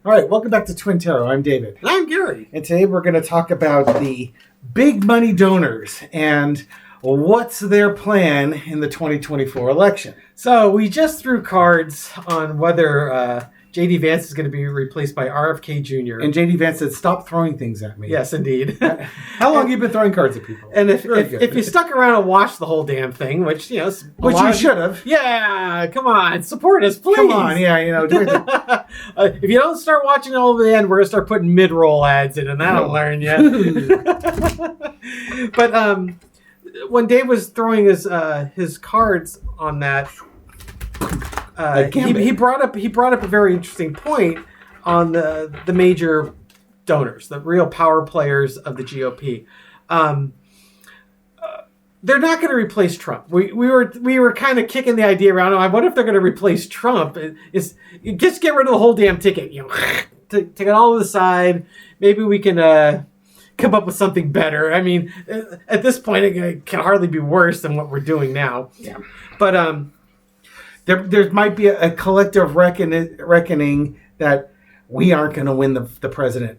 All right, welcome back to Twin Tarot. I'm David. And I'm Gary. And today we're going to talk about the big money donors and what's their plan in the 2024 election. So we just threw cards on whether J.D. Vance is going to be replaced by RFK Jr. And J.D. Vance said, stop throwing things at me. Yes, indeed. How long have you been throwing cards at people? And if you stuck around and watched the whole damn thing, which, you know... Which you should have. Yeah, come on, support us, please. Come on, yeah, you know. If you don't start watching all the end, we're going to start putting mid-roll ads in, and that'll learn you. But when Dave was throwing his cards on that... he brought up a very interesting point on the major donors, the real power players of the GOP. They're not going to replace Trump. We were kind of kicking the idea around. I wonder if they're going to replace Trump. Just get rid of the whole damn ticket. You know, take it all to the side. Maybe we can come up with something better. I mean, at this point, it can hardly be worse than what we're doing now. Yeah, but There might be a collective reckoning that we aren't going to win the president.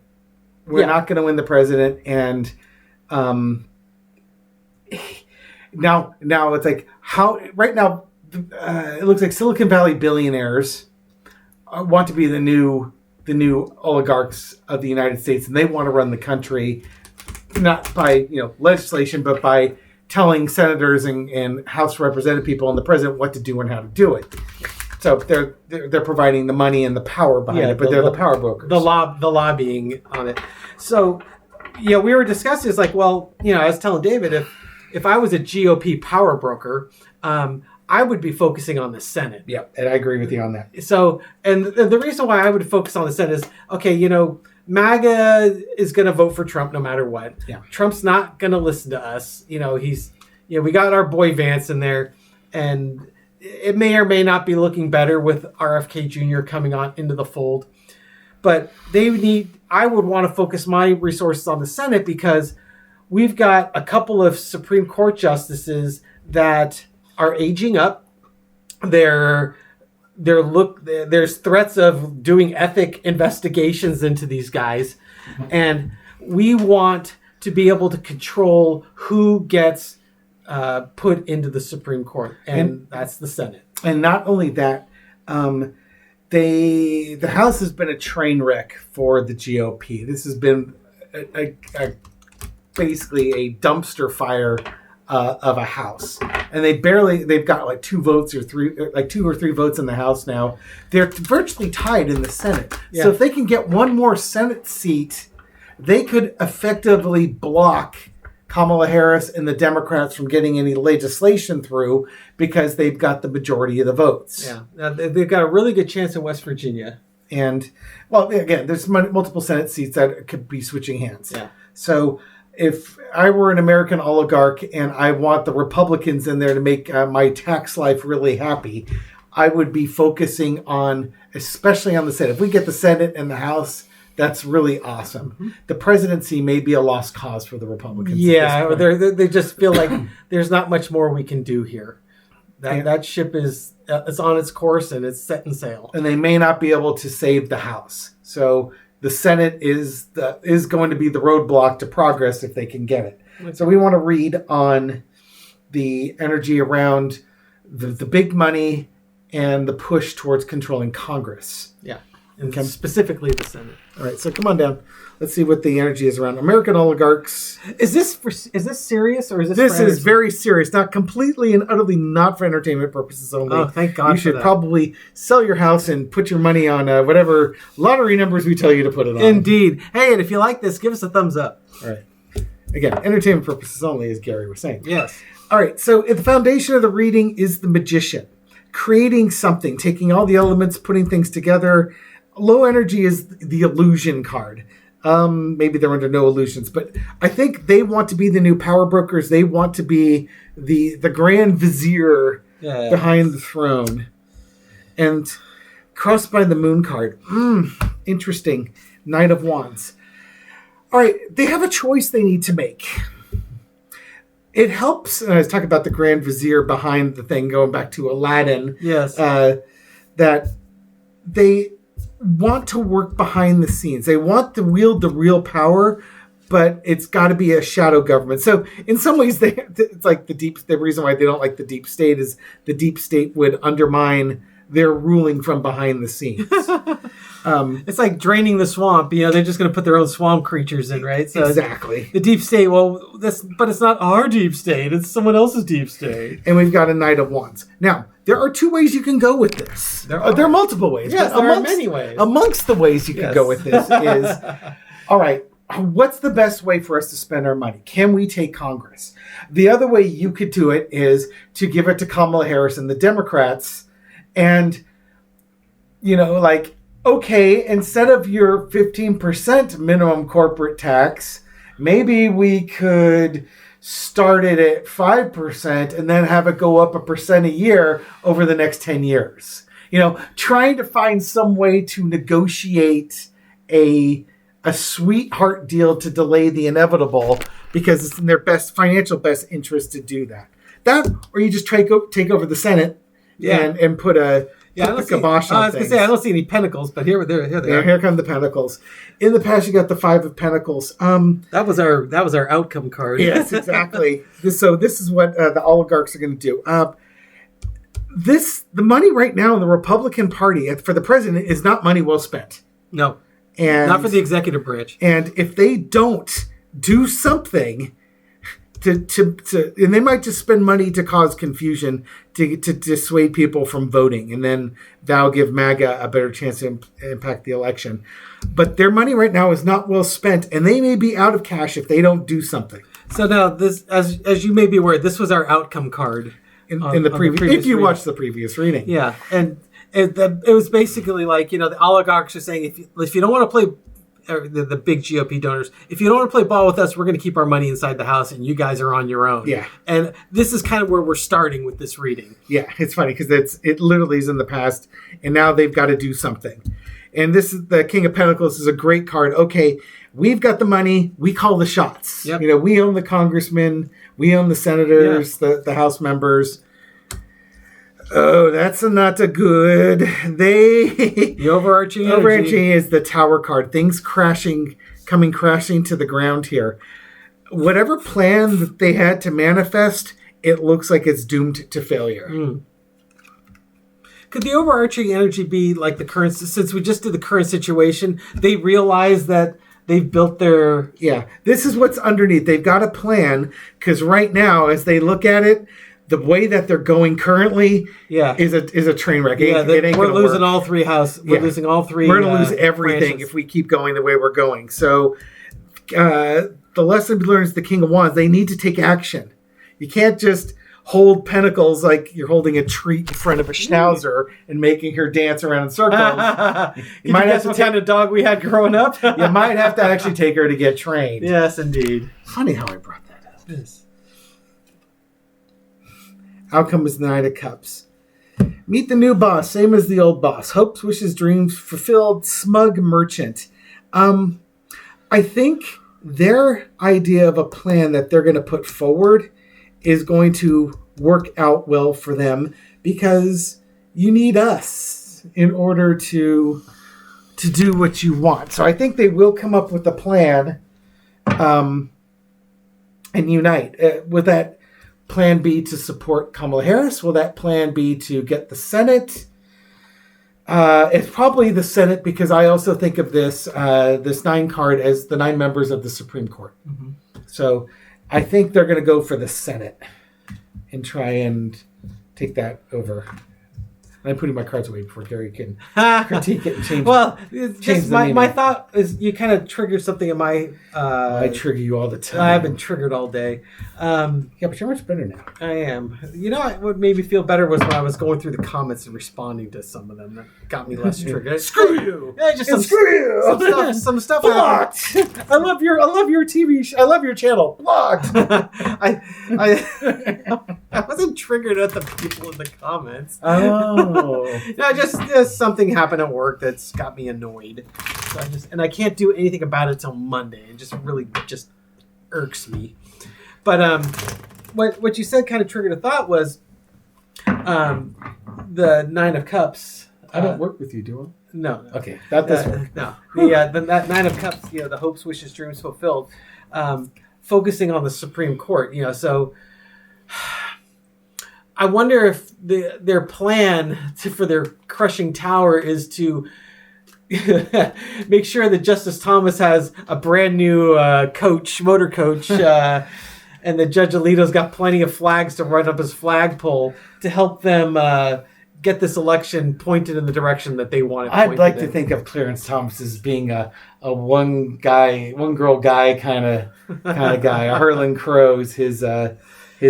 We're not going to win the president, and now it's like how right now it looks like Silicon Valley billionaires want to be the new oligarchs of the United States, and they want to run the country not by legislation, but by telling senators and House representative people and the president what to do and how to do it. So they're providing the money and the power behind it, but they're the power brokers. The lobbying on it. So, we were discussing, it's like, well, I was telling David, if I was a GOP power broker, I would be focusing on the Senate. Yeah, and I agree with you on that. So, and the reason why I would focus on the Senate is, okay, MAGA is going to vote for Trump no matter what. Yeah. Trump's not going to listen to us. We got our boy Vance in there, and it may or may not be looking better with RFK Jr. coming on into the fold. But I would want to focus my resources on the Senate because we've got a couple of Supreme Court justices that are aging up. There's threats of doing ethic investigations into these guys, and we want to be able to control who gets put into the Supreme Court, and that's the Senate. And not only that, the House has been a train wreck for the GOP. This has been basically a dumpster fire of a House, and they've got like 2 votes or 3, like 2 or 3 votes in the House now. They're virtually tied in the Senate. Yeah. So if they can get one more Senate seat, they could effectively block Kamala Harris and the Democrats from getting any legislation through because they've got the majority of the votes. Yeah, they've got a really good chance in West Virginia. And, well, again, there's multiple Senate seats that could be switching hands. Yeah. So if I were an American oligarch and I want the Republicans in there to make my tax life really happy, I would be focusing on, especially on the Senate. If we get the Senate and the House, that's really awesome. Mm-hmm. The presidency may be a lost cause for the Republicans. Yeah, they just feel like there's not much more we can do here. That ship is it's on its course and it's set and sail. And they may not be able to save the House. So the Senate is going to be the roadblock to progress if they can get it. So we want to read on the energy around the big money and the push towards controlling Congress. Yeah, and specifically the Senate. All right, so come on down. Let's see what the energy is around American oligarchs. Is this serious or is this? This is very serious. Not completely and utterly not for entertainment purposes only. Oh, thank God! You should probably sell your house and put your money on whatever lottery numbers we tell you to put it on. Indeed. Hey, and if you like this, give us a thumbs up. All right. Again, entertainment purposes only, as Gary was saying. Yes. All right. So the foundation of the reading is the magician, creating something, taking all the elements, putting things together. Low energy is the illusion card. Maybe they're under no illusions, but I think they want to be the new power brokers. They want to be the grand vizier behind the throne. And crossed by the moon card. Interesting. Knight of Wands. All right, they have a choice they need to make. It helps, and I was talking about the Grand Vizier behind the thing, going back to Aladdin. Yes. That they want to work behind the scenes. They want to wield the real power, but it's got to be a shadow government. So in some ways, it's like the reason why they don't like the deep state is the deep state would undermine their ruling from behind the scenes. It's like draining the swamp. They're just going to put their own swamp creatures in, right? So exactly. The deep state, but it's not our deep state. It's someone else's deep state. And we've got a Knight of Wands. Now, there are 2 ways you can go with this. There are multiple ways. Yes, there are many ways. Amongst the ways you can go with this is, all right, what's the best way for us to spend our money? Can we take Congress? The other way you could do it is to give it to Kamala Harris and the Democrats and, okay, instead of your 15% minimum corporate tax, maybe we could start it at 5% and then have it go up 1% a year over the next 10 years. Trying to find some way to negotiate a sweetheart deal to delay the inevitable because it's in their financial best interest to do that. That, or you just take over the Senate and put the kibosh on things. I don't see any pentacles, but here they are. Here come the pentacles. In the past, you got the 5 of Pentacles. That was our outcome card. Yes, exactly. So this is what the oligarchs are going to do. The money right now in the Republican Party for the president is not money well spent. No, and not for the executive branch. And if they don't do something and they might just spend money to cause confusion to dissuade people from voting, and then that'll give MAGA a better chance to impact the election. But their money right now is not well spent, and they may be out of cash if they don't do something. So now, this, as you may be aware, this was our outcome card in the previous. If you watched the previous reading, yeah, and it was basically like the oligarchs are saying if you don't want to play. The big GOP donors, if you don't want to play ball with us, we're going to keep our money inside the house, and you guys are on your own. Yeah, and this is kind of where we're starting with this reading. Yeah, it's funny because it literally is in the past, and now they've got to do something. And this is the King of Pentacles is a great card. Okay, we've got the money, we call the shots. Yep. We own the congressmen, we own the senators, the House members. Oh, that's not a good. The overarching is the Tower card. Things coming crashing to the ground here. Whatever plan that they had to manifest, it looks like it's doomed to failure. Could the overarching energy be like the current? Since we just did the current situation, they realize that they've built their. Yeah, this is what's underneath. They've got a plan because right now, as they look at it. The way that they're going currently is a train wreck. We're losing all 3 houses. We're losing all 3. We're going to lose everything branches if we keep going the way we're going. So the lesson we learned is the King of Wands. They need to take action. You can't just hold pentacles like you're holding a treat in front of a schnauzer and making her dance around in circles. You might have to what kind of dog we had growing up? You might have to actually take her to get trained. Yes, indeed. Funny how I brought that up. Yes. Outcome is the Knight of Cups. Meet the new boss, same as the old boss. Hopes, wishes, dreams, fulfilled, smug merchant. I think their idea of a plan that they're going to put forward is going to work out well for them because you need us in order to do what you want. So I think they will come up with a plan and unite. With that plan be to support Kamala Harris? Will that plan be to get the Senate? It's probably the Senate because I also think of this 9 card as the 9 members of the Supreme Court. Mm-hmm. So I think they're going to go for the Senate and try and take that over. I'm putting my cards away before Gary can critique it and change. Well, just my thought is you kind of triggered something in my. I trigger you all the time. I've been triggered all day. Yeah, but you're much better now. I am. What made me feel better was when I was going through the comments and responding to some of them. That got me less triggered. Screw you! Yeah, just screw you! Some stuff. Blocked. I love your TV. I love your channel. Blocked. I wasn't triggered at the people in the comments. Oh. No, just something happened at work that's got me annoyed. So I can't do anything about it till Monday. It just really just irks me. But what you said kind of triggered a thought was the 9 of Cups. I don't work with you, do I? No. Okay, that doesn't work. No. That Nine of Cups, the hopes, wishes, dreams fulfilled, focusing on the Supreme Court. So I wonder if their plan for their crushing tower is to make sure that Justice Thomas has a brand new motor coach, and that Judge Alito's got plenty of flags to run up his flagpole to help them get this election pointed in the direction that they want it pointed I'd like to in. think of Clarence Thomas as being a one girl guy kind of guy. Harlan Crow's his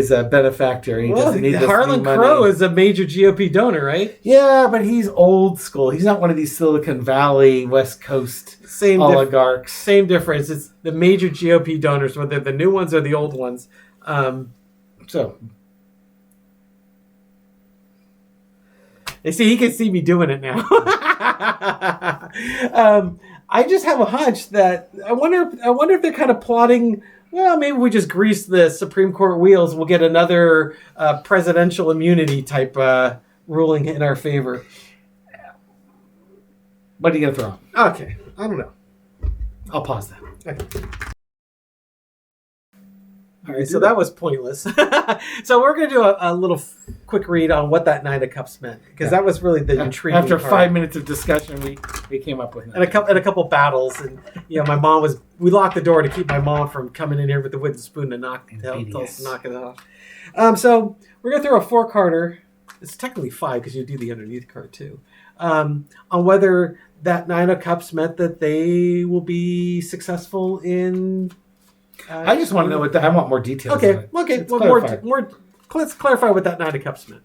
benefactor. He doesn't need this Harlan money. Crow is a major GOP donor, right? Yeah, but he's old school. He's not one of these Silicon Valley, West Coast oligarchs. Same difference. It's the major GOP donors, whether the new ones or the old ones. So they see he can see me doing it now. I just have a hunch that I wonder if they're kind of plotting. Well, maybe we just grease the Supreme Court wheels. We'll get another presidential immunity type ruling in our favor. What are you going to throw? Okay, I don't know. I'll pause that. Okay. All right, so that was pointless. So we're going to do a little quick read on what that Nine of Cups meant, because that was really the intriguing After part. 5 minutes of discussion, we came up with that. And a couple battles, and my mom we locked the door to keep my mom from coming in here with the wooden spoon to tell us to knock it off. So we're going to throw a 4-carder. It's technically 5 because you do the underneath card too. On whether that Nine of Cups meant that they will be successful in. I just want to know I want more details. Okay. On it. Okay. Well, more. Let's clarify what that Nine of Cups meant.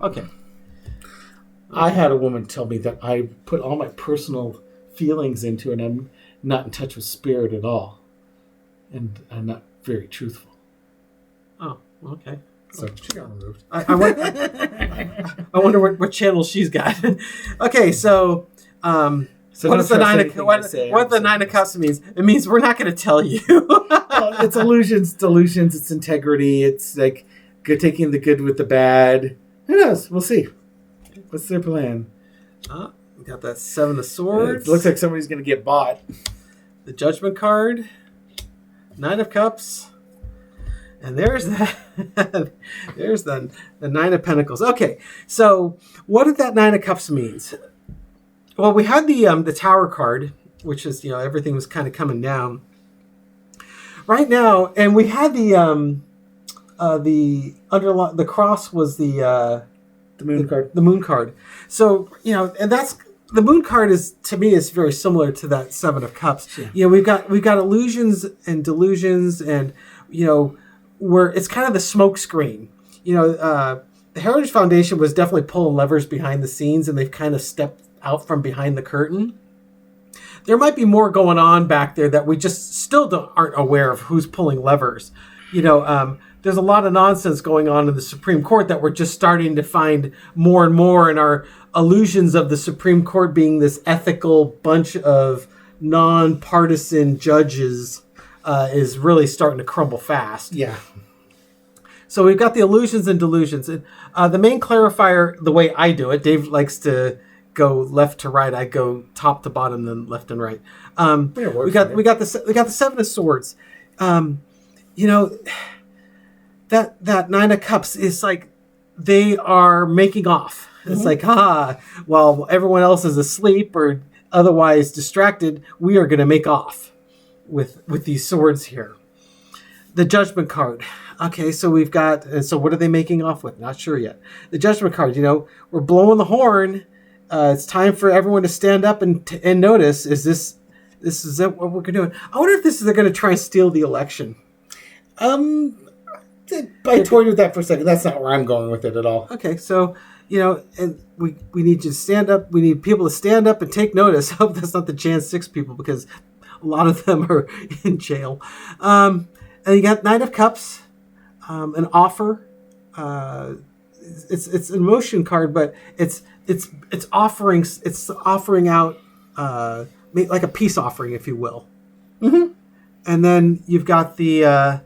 Okay. I had a woman tell me that I put all my personal feelings into it, and I'm not in touch with spirit at all, and I'm not very truthful. Oh. Okay. So she got removed. I wonder what channel she's got. Okay. So. What does the Nine of Cups means? It means we're not going to tell you. It's illusions, delusions. It's integrity. It's like taking the good with the bad. Who knows? We'll see. What's their plan? We got that Seven of Swords. It looks like somebody's going to get bought. The Judgment card. Nine of Cups. And there's that. There's the Nine of Pentacles. Okay, so what did that Nine of Cups means? Well, we had the Tower card, which is everything was kind of coming down right now, and we had the cross was the Moon card. The Moon card. So and that's the Moon card to me is very similar to that Seven of Cups. Yeah. We've got illusions and delusions, and where it's kind of the smoke screen. The Heritage Foundation was definitely pulling levers behind the scenes, and they've kind of stepped out from behind the curtain. There might be more going on back there that we just still aren't aware of who's pulling levers. There's a lot of nonsense going on in the Supreme Court that we're just starting to find more and more, and our illusions of the Supreme Court being this ethical bunch of nonpartisan judges is really starting to crumble fast. Yeah. So we've got the illusions and delusions. And, the main clarifier, the way I do it, Dave likes to go left to right. I go top to bottom, then left and right. We got the Seven of Swords. That Nine of Cups is like they are making off. It's like, while everyone else is asleep or otherwise distracted, we are going to make off with these swords here. The Judgment card. Okay, so we've got. So what are they making off with? Not sure yet. The Judgment card. We're blowing the horn. It's time for everyone to stand up and notice. Is this what we're going to do? I wonder if they're going to try and steal the election. I toyed with that for a second. That's not where I'm going with it at all. Okay, so and we need you to stand up. We need people to stand up and take notice. I hope that's not the Jan 6 people, because a lot of them are in jail. And you got Nine of Cups, an offer. It's an emotion card, but it's offering out like a peace offering, if you will. Mm-hmm. And then you've got the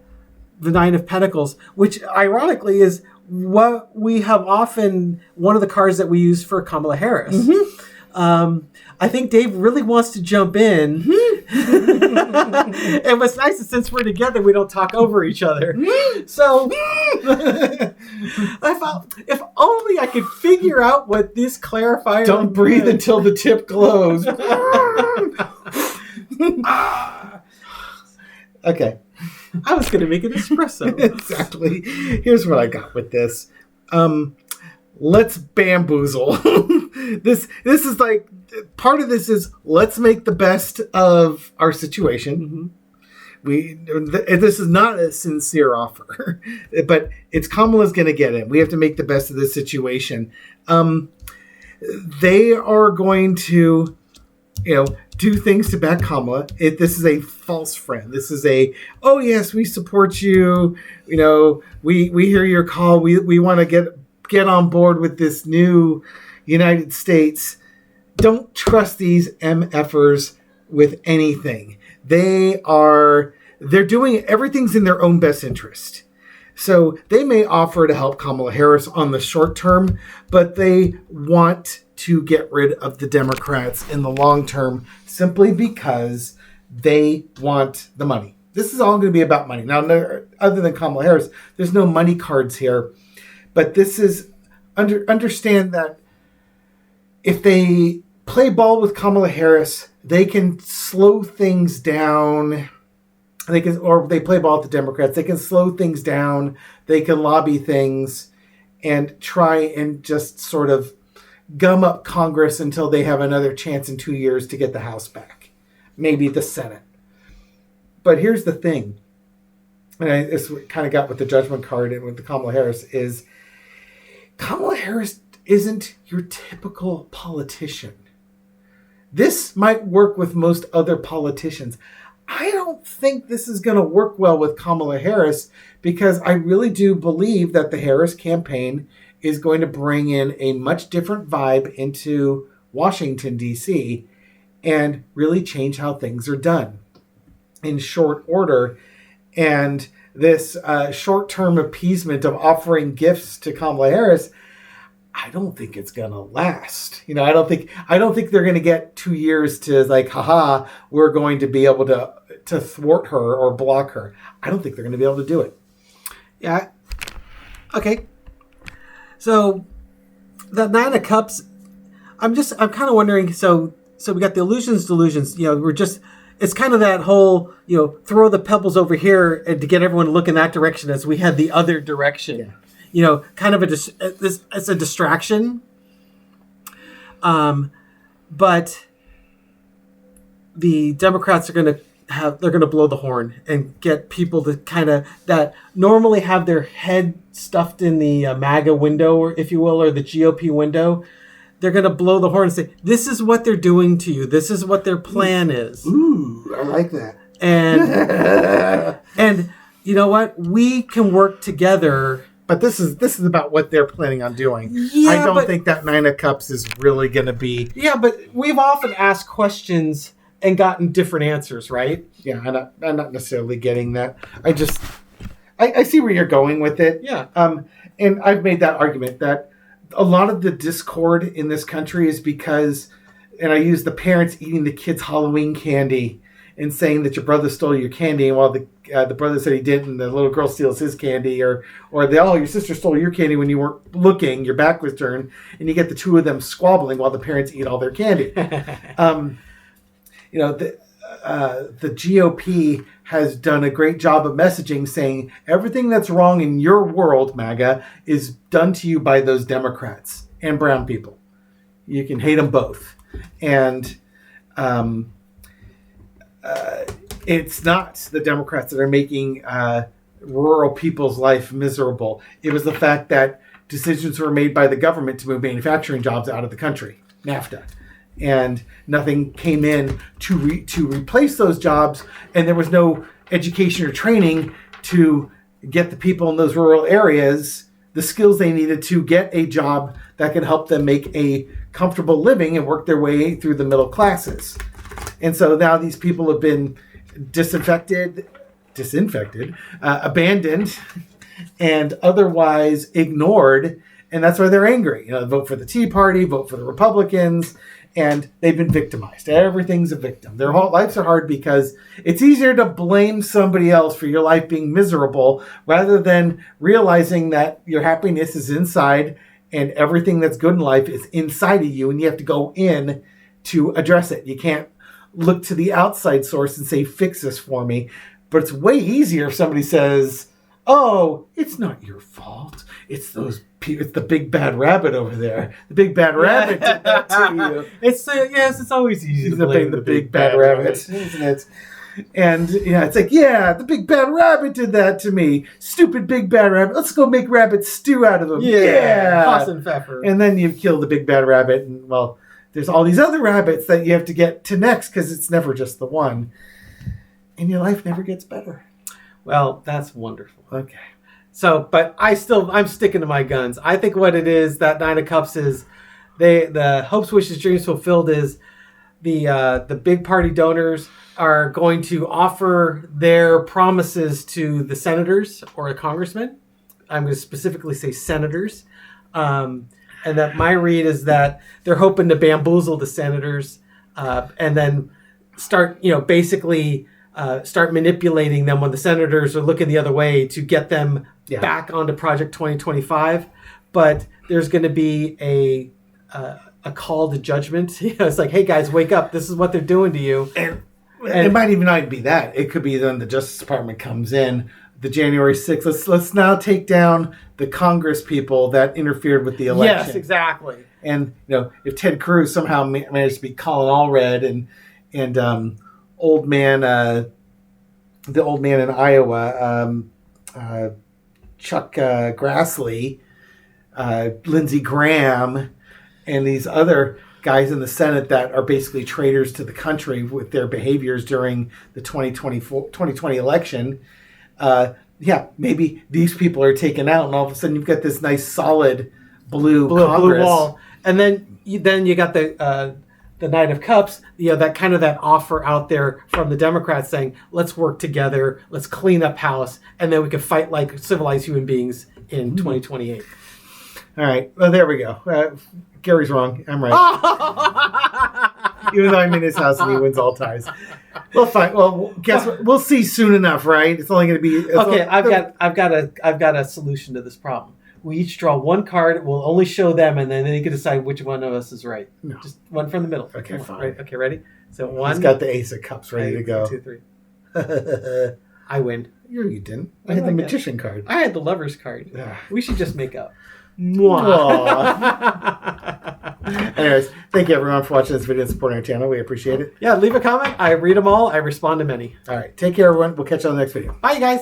Nine of Pentacles, which ironically is what we have often, one of the cards that we use for Kamala Harris. I think Dave really wants to jump in. And what's nice is since we're together, we don't talk over each other. So I thought, if only I could figure out what this clarifier. Don't breathe until the tip glows. Okay. I was going to make an espresso. Exactly. Here's what I got with this. Let's bamboozle. This is like, part of this is let's make the best of our situation. This is not a sincere offer, but it's Kamala's going to get in. We have to make the best of this situation. They are going to, do things to back Kamala. This is a false friend. This is oh yes, we support you. We hear your call. We want to get on board with this new United States. Don't trust these MFers with anything. They're doing everything's in their own best interest. So they may offer to help Kamala Harris on the short term, but they want to get rid of the Democrats in the long term simply because they want the money. This is all going to be about money. Now, other than Kamala Harris, there's no money cards here, but this is understand that if they play ball with Kamala Harris, they can slow things down. Or they play ball with the Democrats. They can slow things down. They can lobby things and try and just sort of gum up Congress until they have another chance in 2 years to get the House back. Maybe the Senate. But here's the thing. And this kind of got with the judgment card and with the Kamala Harris is Kamala Harris isn't your typical politician. This might work with most other politicians. I don't think this is going to work well with Kamala Harris because I really do believe that the Harris campaign is going to bring in a much different vibe into Washington, D.C. and really change how things are done in short order. And this short-term appeasement of offering gifts to Kamala Harris, I don't think it's going to last. I don't think they're going to get 2 years to haha, we're going to be able to thwart her or block her. I don't think they're going to be able to do it. Yeah. Okay. So the Nine of Cups, I'm kind of wondering, so we got the delusions. It's kind of that whole, throw the pebbles over here and to get everyone to look in that direction as we had the other direction. Yeah. Kind of it's a distraction. But the Democrats are going to blow the horn and get people to kind of that normally have their head stuffed in the MAGA window, or if you will, or the GOP window. They're going to blow the horn and say, this is what they're doing to you. This is what their plan is. Ooh, I like that. And you know what? We can work together. But this is about what they're planning on doing. Yeah, I don't think that Nine of Cups is really going to be... Yeah, but we've often asked questions and gotten different answers, right? Yeah, I'm not necessarily getting that. I see where you're going with it. Yeah. And I've made that argument that a lot of the discord in this country is because, and I use the parents eating the kids' Halloween candy and saying that your brother stole your candy, and while the brother said he didn't, and the little girl steals his candy, or your sister stole your candy when you weren't looking, your back was turned, and you get the two of them squabbling while the parents eat all their candy. The GOP has done a great job of messaging saying everything that's wrong in your world, MAGA, is done to you by those Democrats and brown people. You can hate them both. And it's not the Democrats that are making rural people's life miserable. It was the fact that decisions were made by the government to move manufacturing jobs out of the country, NAFTA. And nothing came in to replace those jobs, and there was no education or training to get the people in those rural areas the skills they needed to get a job that could help them make a comfortable living and work their way through the middle classes. And so now these people have been disinfected, abandoned, and otherwise ignored. And that's why they're angry. Vote for the Tea Party, vote for the Republicans, and they've been victimized. Everything's a victim. Their whole lives are hard because it's easier to blame somebody else for your life being miserable rather than realizing that your happiness is inside and everything that's good in life is inside of you, and you have to go in to address it. You can't look to the outside source and say, fix this for me. But it's way easier if somebody says, oh, it's not your fault. It's the big bad rabbit over there. The big bad rabbit did that to you. It's always easy to blame the big bad rabbit, isn't it? And it's like, yeah, the big bad rabbit did that to me. Stupid big bad rabbit. Let's go make rabbit stew out of him. Yeah. Sauce and pepper. And then you kill the big bad rabbit, and well, there's all these other rabbits that you have to get to next because it's never just the one. And your life never gets better. Well, that's wonderful. Okay. So, but I'm sticking to my guns. I think what it is, that Nine of Cups is, the hopes, wishes, dreams fulfilled is the big party donors are going to offer their promises to the senators or the congressmen. I'm going to specifically say senators. And that my read is that they're hoping to bamboozle the senators and then start, basically start manipulating them when the senators are looking the other way to get them back onto Project 2025. But there's going to be a call to judgment. It's like, hey guys, wake up! This is what they're doing to you. And it might even not be that. It could be then the Justice Department comes in, the January 6th. Let's now take down the Congress people that interfered with the election. Yes, exactly. And if Ted Cruz somehow managed to be Colin Allred and old man, the old man in Iowa, Chuck Grassley, Lindsey Graham, and these other guys in the Senate that are basically traitors to the country with their behaviors during the 2020 election. Maybe these people are taken out, and all of a sudden you've got this nice solid blue Congress. Wall. And then you got the Knight of Cups, that offer out there from the Democrats saying, let's work together, let's clean up house, and then we can fight like civilized human beings in 2028. All right. Well, there we go. Gary's wrong. I'm right. Even though I'm in his house and he wins all ties. Well, fine. Well, guess what? We'll see soon enough, right? It's only going to be... Okay, I've got a solution to this problem. We each draw one card. We'll only show them, and then they can decide which one of us is right. No. Just one from the middle. Okay, fine. Right? Okay, ready? So one. He's got the Ace of Cups ready to go. 2, 3. I win. You didn't. I had the Magician card. I had the Lover's card. We should just make up. Anyways, thank you everyone for watching this video and supporting our channel. We appreciate it. Yeah, leave a comment. I read them all. I respond to many. All right. Take care, everyone. We'll catch you on the next video. Bye, you guys.